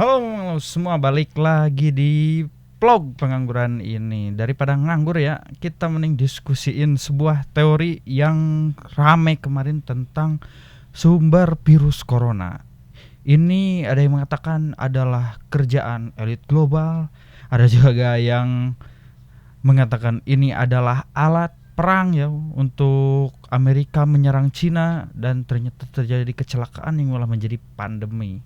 Halo semua, balik lagi di vlog pengangguran ini. Daripada nganggur ya, kita mending diskusiin sebuah teori yang rame kemarin tentang sumber virus corona. Ini ada yang mengatakan adalah kerjaan elit global, ada juga yang mengatakan ini adalah alat perang ya untuk Amerika menyerang Cina, dan ternyata terjadi kecelakaan yang malah menjadi pandemi.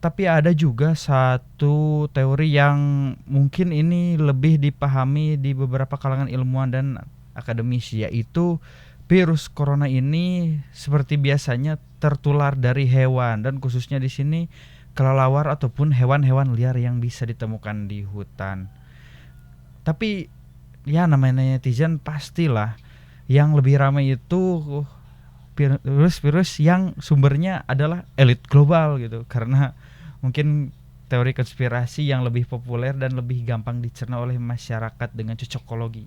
Tapi ada juga satu teori yang mungkin ini lebih dipahami di beberapa kalangan ilmuwan dan akademisi, yaitu virus corona ini seperti biasanya tertular dari hewan, dan khususnya di sini kelelawar ataupun hewan-hewan liar yang bisa ditemukan di hutan. Tapi ya namanya netizen pastilah yang lebih ramai itu virus-virus yang sumbernya adalah elit global gitu, karena mungkin teori konspirasi yang lebih populer dan lebih gampang dicerna oleh masyarakat dengan cocokologi.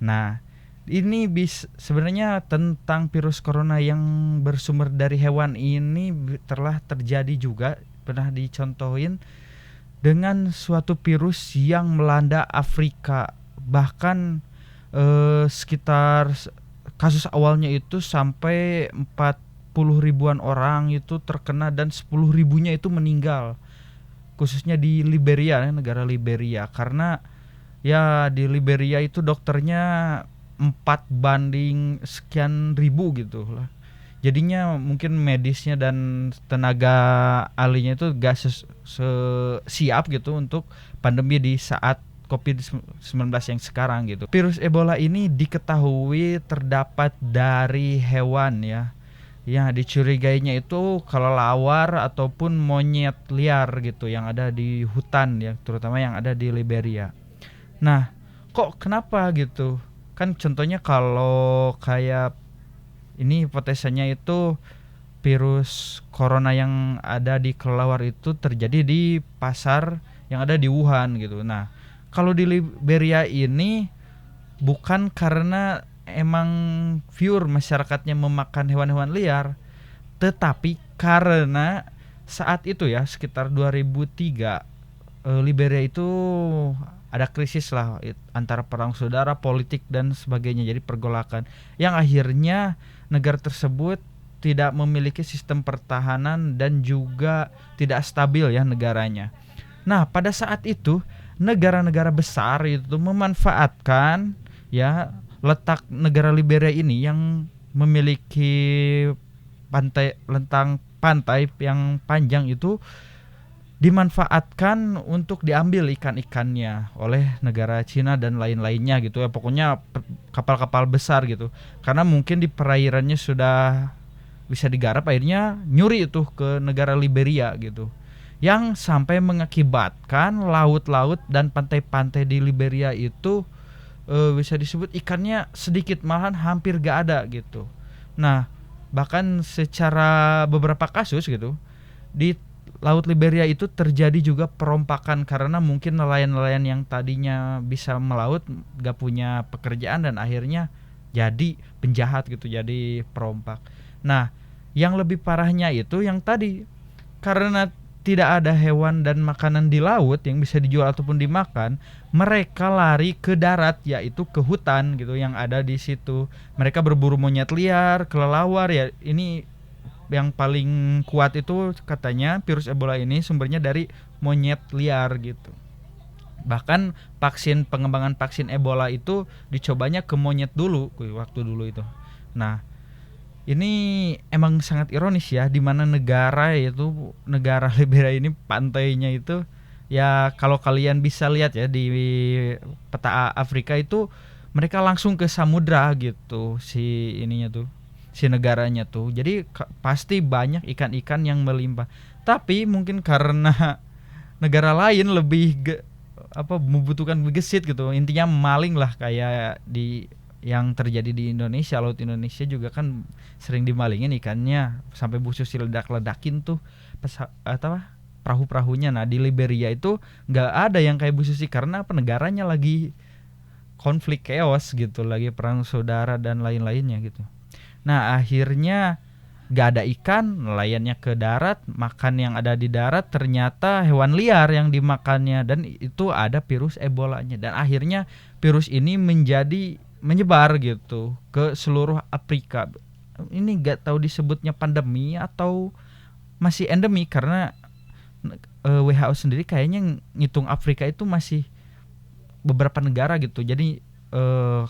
Nah, ini sebenarnya tentang virus corona yang bersumber dari hewan ini telah terjadi juga, pernah dicontohin dengan suatu virus yang melanda Afrika. Bahkan sekitar kasus awalnya itu sampai 40 ribuan orang itu terkena dan 10 ribunya itu meninggal, khususnya di Liberia, negara Liberia, karena ya di Liberia itu dokternya 4 banding sekian ribu gitu lah. Jadinya mungkin medisnya dan tenaga ahlinya itu gak siap gitu untuk pandemi di saat COVID-19 yang sekarang gitu. Virus Ebola ini diketahui terdapat dari hewan ya. Yang dicurigainya itu kelelawar ataupun monyet liar gitu yang ada di hutan ya, terutama yang ada di Liberia. Nah, kok kenapa gitu? Kan contohnya kalau kayak ini hipotesanya itu virus corona yang ada di kelelawar itu terjadi di pasar yang ada di Wuhan gitu. Nah, kalau di Liberia ini bukan karena emang pure masyarakatnya memakan hewan-hewan liar, tetapi karena saat itu ya sekitar 2003 Liberia itu ada krisis lah antara perang saudara, politik dan sebagainya, jadi pergolakan yang akhirnya negara tersebut tidak memiliki sistem pertahanan dan juga tidak stabil ya negaranya. Nah, pada saat itu negara-negara besar itu memanfaatkan ya letak negara Liberia ini yang memiliki pantai yang panjang itu, dimanfaatkan untuk diambil ikan-ikannya oleh negara Cina dan lain-lainnya gitu ya, pokoknya kapal-kapal besar gitu, karena mungkin di perairannya sudah bisa digarap, akhirnya nyuri itu ke negara Liberia gitu, yang sampai mengakibatkan laut-laut dan pantai-pantai di Liberia itu bisa disebut ikannya sedikit, malahan hampir gak ada gitu. Nah, bahkan secara beberapa kasus gitu di Laut Liberia itu terjadi juga perompakan, karena mungkin nelayan-nelayan yang tadinya bisa melaut gak punya pekerjaan dan akhirnya jadi penjahat gitu, jadi perompak. Nah, yang lebih parahnya itu yang tadi, karena tidak ada hewan dan makanan di laut yang bisa dijual ataupun dimakan, mereka lari ke darat, yaitu ke hutan gitu yang ada di situ. Mereka berburu monyet liar, kelelawar ya. Ini yang paling kuat itu katanya virus Ebola ini sumbernya dari monyet liar gitu. Bahkan pengembangan vaksin Ebola itu dicobanya ke monyet dulu waktu dulu itu. Nah, ini emang sangat ironis ya, di mana negara Liberia ini pantainya itu ya, kalau kalian bisa lihat ya di peta Afrika itu mereka langsung ke samudra gitu, si negaranya tuh. Jadi pasti banyak ikan-ikan yang melimpah. Tapi mungkin karena negara lain membutuhkan gesit gitu. Intinya maling lah, kayak di yang terjadi di Indonesia. Laut Indonesia juga kan sering dimalingin ikannya sampai busuk diledak-ledakin tuh perahu-perahunya. Nah, di Liberia itu nggak ada yang kayak Bu Susi, karena negaranya lagi konflik chaos gitu, lagi perang saudara dan lain-lainnya gitu. Nah, akhirnya gak ada ikan, nelayannya ke darat, makan yang ada di darat, ternyata hewan liar yang dimakannya, dan itu ada virus Ebolanya, dan akhirnya virus ini menyebar gitu ke seluruh Afrika. Ini gak tahu disebutnya pandemi atau masih endemi, karena WHO sendiri kayaknya ngitung Afrika itu masih beberapa negara gitu. Jadi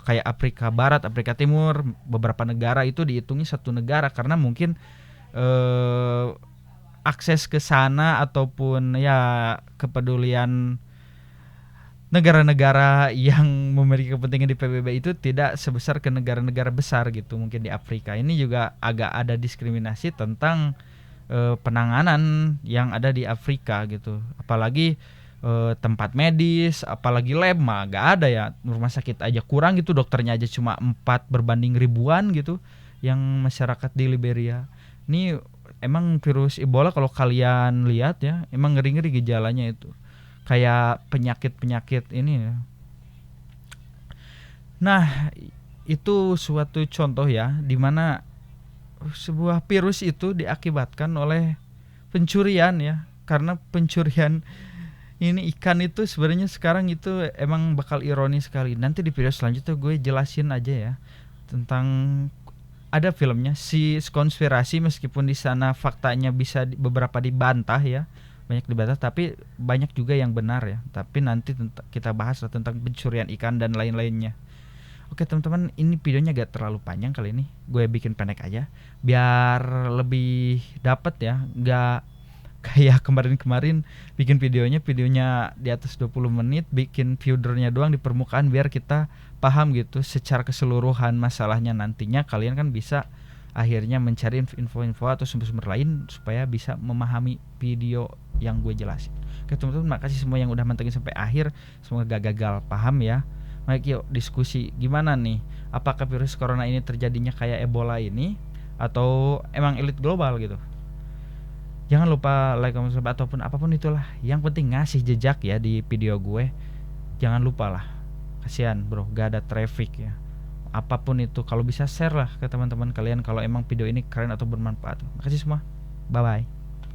kayak Afrika Barat, Afrika Timur, beberapa negara itu dihitungi satu negara, karena mungkin eh, akses ke sana ataupun ya kepedulian negara-negara yang memiliki kepentingan di PBB itu tidak sebesar ke negara-negara besar gitu. Mungkin di Afrika ini juga agak ada diskriminasi tentang penanganan yang ada di Afrika gitu. Apalagi tempat medis, apalagi lab mah gak ada ya. Rumah sakit aja kurang gitu, dokternya aja cuma 4 berbanding ribuan gitu yang masyarakat di Liberia. Ini emang virus Ebola kalau kalian lihat ya, emang ngeri-ngeri gejalanya itu. Kayak penyakit-penyakit ini ya. Nah, itu suatu contoh ya di mana sebuah virus itu diakibatkan oleh pencurian ya. Karena pencurian ini ikan itu sebenarnya sekarang itu emang bakal ironi sekali. Nanti di video selanjutnya gue jelasin aja ya tentang, ada filmnya si konspirasi, meskipun di sana faktanya bisa beberapa dibantah ya, banyak dibantah, tapi banyak juga yang benar ya. Tapi nanti kita bahas lah tentang pencurian ikan dan lain-lainnya. Oke teman-teman, ini videonya gak terlalu panjang kali ini, gue bikin pendek aja biar lebih dapet ya, gak kayak kemarin-kemarin bikin videonya di atas 20 menit, bikin viewernya doang di permukaan, biar kita paham gitu secara keseluruhan masalahnya. Nantinya kalian kan bisa akhirnya mencari info-info atau sumber-sumber lain supaya bisa memahami video yang gue jelasin. Oke teman-teman, makasih semua yang udah mantengin sampai akhir, semoga gak gagal paham ya. Mari yuk diskusi, gimana nih, apakah virus corona ini terjadinya kayak Ebola ini atau emang elit global gitu. Jangan lupa like, comment, subscribe ataupun apapun itulah. Yang penting ngasih jejak ya di video gue. Jangan lupa lah. Kasihan bro, gak ada traffic ya. Apapun itu, kalau bisa share lah ke teman-teman kalian kalau emang video ini keren atau bermanfaat. Makasih semua. Bye bye.